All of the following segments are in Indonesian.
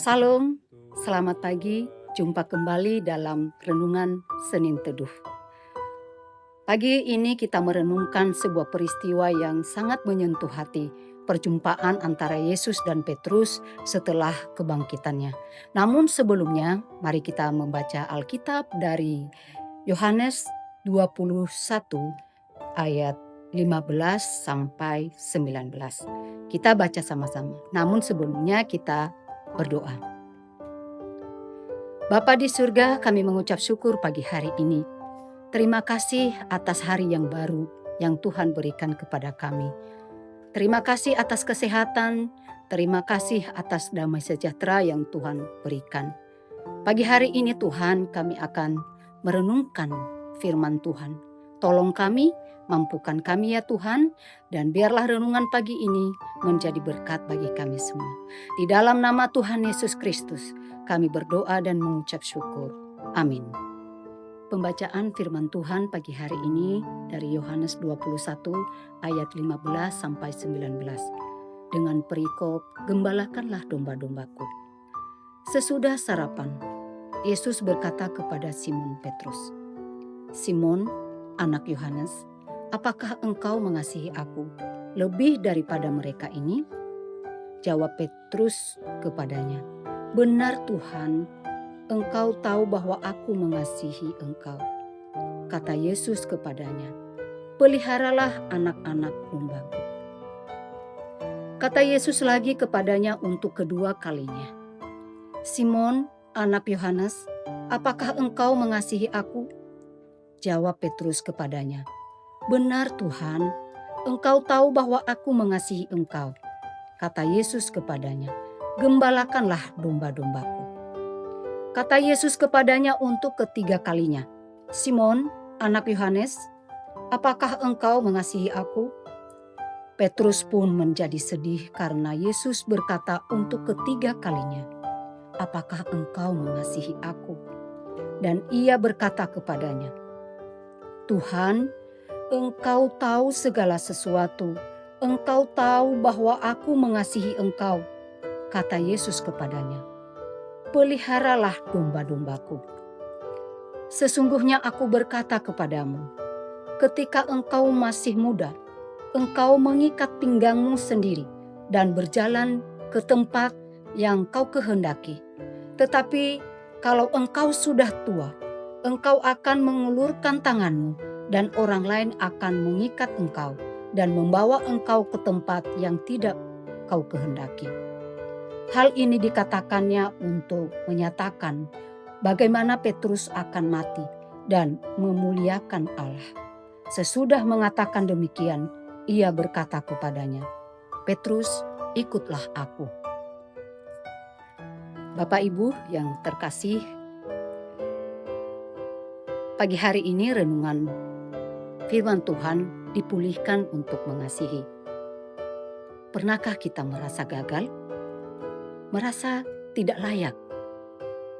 Salam, selamat pagi. Jumpa kembali dalam renungan Senin Teduh. Pagi ini kita merenungkan sebuah peristiwa yang sangat menyentuh hati, perjumpaan antara Yesus dan Petrus setelah kebangkitannya. Namun sebelumnya, mari kita membaca Alkitab dari Yohanes 21 ayat 15 sampai 19. Kita baca sama-sama. Namun sebelumnya kita berdoa. Bapa di surga, kami mengucap syukur pagi hari ini. Terima kasih atas hari yang baru yang Tuhan berikan kepada kami. Terima kasih atas kesehatan, terima kasih atas damai sejahtera yang Tuhan berikan. Pagi hari ini Tuhan, kami akan merenungkan firman Tuhan. Tolong kami, mampukan kami ya Tuhan, dan biarlah renungan pagi ini menjadi berkat bagi kami semua. Di dalam nama Tuhan Yesus Kristus, kami berdoa dan mengucap syukur. Amin. Pembacaan firman Tuhan pagi hari ini dari Yohanes 21 ayat 15 sampai 19. Dengan perikop, gembalakanlah domba-dombaku. Sesudah sarapan, Yesus berkata kepada Simon Petrus, "Simon, anak Yohanes, apakah engkau mengasihi aku lebih daripada mereka ini?" Jawab Petrus kepadanya, "Benar Tuhan, engkau tahu bahwa aku mengasihi engkau." Kata Yesus kepadanya, "Peliharalah anak-anak dombaku." Kata Yesus lagi kepadanya untuk kedua kalinya, "Simon, anak Yohanes, apakah engkau mengasihi aku?" Jawab Petrus kepadanya, "Benar Tuhan, engkau tahu bahwa aku mengasihi engkau." Kata Yesus kepadanya, "Gembalakanlah domba-dombaku." Kata Yesus kepadanya untuk ketiga kalinya, "Simon, anak Yohanes, apakah engkau mengasihi aku?" Petrus pun menjadi sedih karena Yesus berkata untuk ketiga kalinya, "Apakah engkau mengasihi aku?" Dan ia berkata kepadanya, "Tuhan, engkau tahu segala sesuatu. Engkau tahu bahwa aku mengasihi engkau." Kata Yesus kepadanya, "Peliharalah domba-dombaku. Sesungguhnya aku berkata kepadamu, ketika engkau masih muda, engkau mengikat pinggangmu sendiri dan berjalan ke tempat yang kau kehendaki. Tetapi kalau engkau sudah tua, engkau akan mengulurkan tanganmu dan orang lain akan mengikat engkau dan membawa engkau ke tempat yang tidak kau kehendaki." Hal ini dikatakannya untuk menyatakan bagaimana Petrus akan mati dan memuliakan Allah. Sesudah mengatakan demikian, ia berkata kepadanya, "Petrus, ikutlah aku." Bapak Ibu yang terkasih, pagi hari ini renungan firman Tuhan dipulihkan untuk mengasihi. Pernahkah kita merasa gagal? Merasa tidak layak?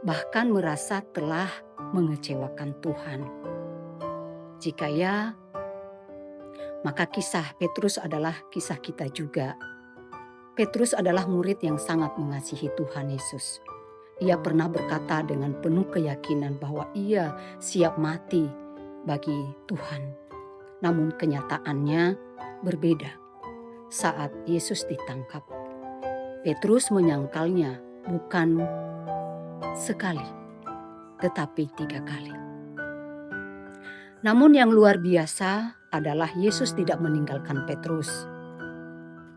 Bahkan merasa telah mengecewakan Tuhan? Jika ya, maka kisah Petrus adalah kisah kita juga. Petrus adalah murid yang sangat mengasihi Tuhan Yesus. Ia pernah berkata dengan penuh keyakinan bahwa ia siap mati bagi Tuhan. Namun kenyataannya berbeda. Saat Yesus ditangkap, Petrus menyangkalnya bukan sekali, tetapi 3 kali. Namun yang luar biasa adalah Yesus tidak meninggalkan Petrus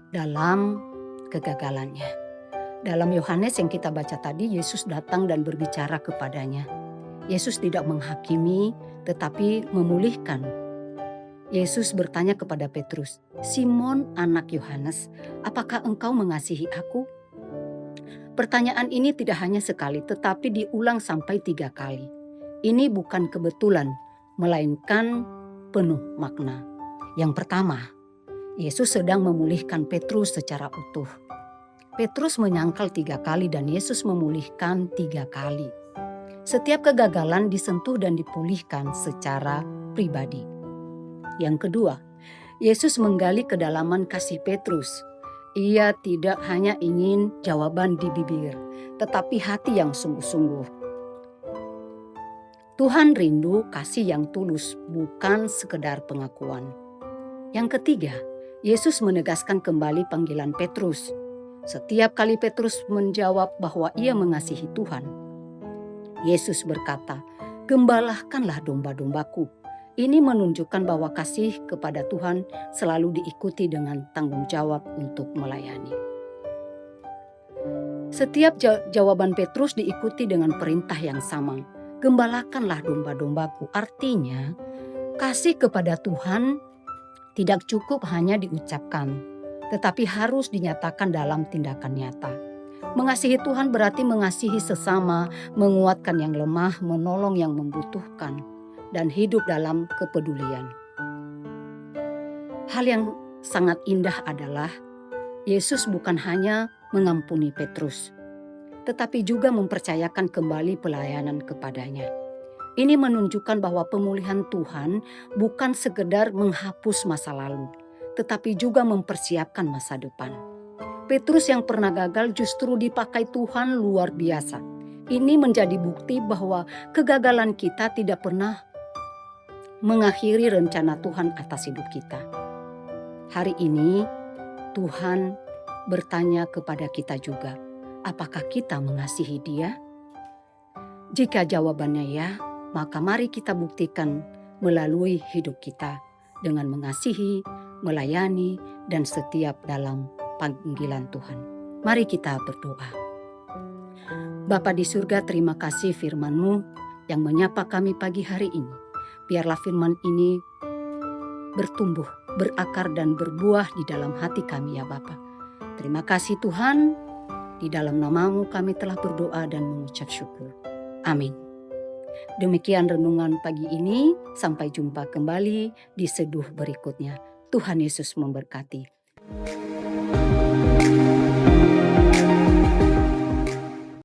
dalam kegagalannya. Dalam Yohanes yang kita baca tadi, Yesus datang dan berbicara kepadanya. Yesus tidak menghakimi, tetapi memulihkan. Yesus bertanya kepada Petrus, "Simon, anak Yohanes, apakah engkau mengasihi aku?" Pertanyaan ini tidak hanya sekali, tetapi diulang sampai 3 kali. Ini bukan kebetulan, melainkan penuh makna. Yang pertama, Yesus sedang memulihkan Petrus secara utuh. Petrus menyangkal 3 kali dan Yesus memulihkan 3 kali. Setiap kegagalan disentuh dan dipulihkan secara pribadi. Yang kedua, Yesus menggali kedalaman kasih Petrus. Ia tidak hanya ingin jawaban di bibir, tetapi hati yang sungguh-sungguh. Tuhan rindu kasih yang tulus, bukan sekedar pengakuan. Yang ketiga, Yesus menegaskan kembali panggilan Petrus. Setiap kali Petrus menjawab bahwa ia mengasihi Tuhan, Yesus berkata, "Gembalakanlah domba-dombaku." Ini menunjukkan bahwa kasih kepada Tuhan selalu diikuti dengan tanggung jawab untuk melayani. Setiap jawaban Petrus diikuti dengan perintah yang sama. Gembalakanlah domba-dombaku. Artinya, kasih kepada Tuhan tidak cukup hanya diucapkan, tetapi harus dinyatakan dalam tindakan nyata. Mengasihi Tuhan berarti mengasihi sesama, menguatkan yang lemah, menolong yang membutuhkan, dan hidup dalam kepedulian. Hal yang sangat indah adalah Yesus bukan hanya mengampuni Petrus, tetapi juga mempercayakan kembali pelayanan kepadanya. Ini menunjukkan bahwa pemulihan Tuhan bukan sekedar menghapus masa lalu, tetapi juga mempersiapkan masa depan. Petrus yang pernah gagal justru dipakai Tuhan luar biasa. Ini menjadi bukti bahwa kegagalan kita tidak pernah mengakhiri rencana Tuhan atas hidup kita. Hari ini Tuhan bertanya kepada kita juga, apakah kita mengasihi Dia? Jika jawabannya ya, maka mari kita buktikan melalui hidup kita dengan mengasihi, melayani, dan setiap dalam panggilan Tuhan. Mari kita berdoa. Bapa di surga, terima kasih firman-Mu yang menyapa kami pagi hari ini. Biarlah firman ini bertumbuh, berakar, dan berbuah di dalam hati kami ya Bapa. Terima kasih Tuhan, di dalam nama-Mu kami telah berdoa dan mengucap syukur. Amin. Demikian renungan pagi ini, sampai jumpa kembali di seduh berikutnya. Tuhan Yesus memberkati.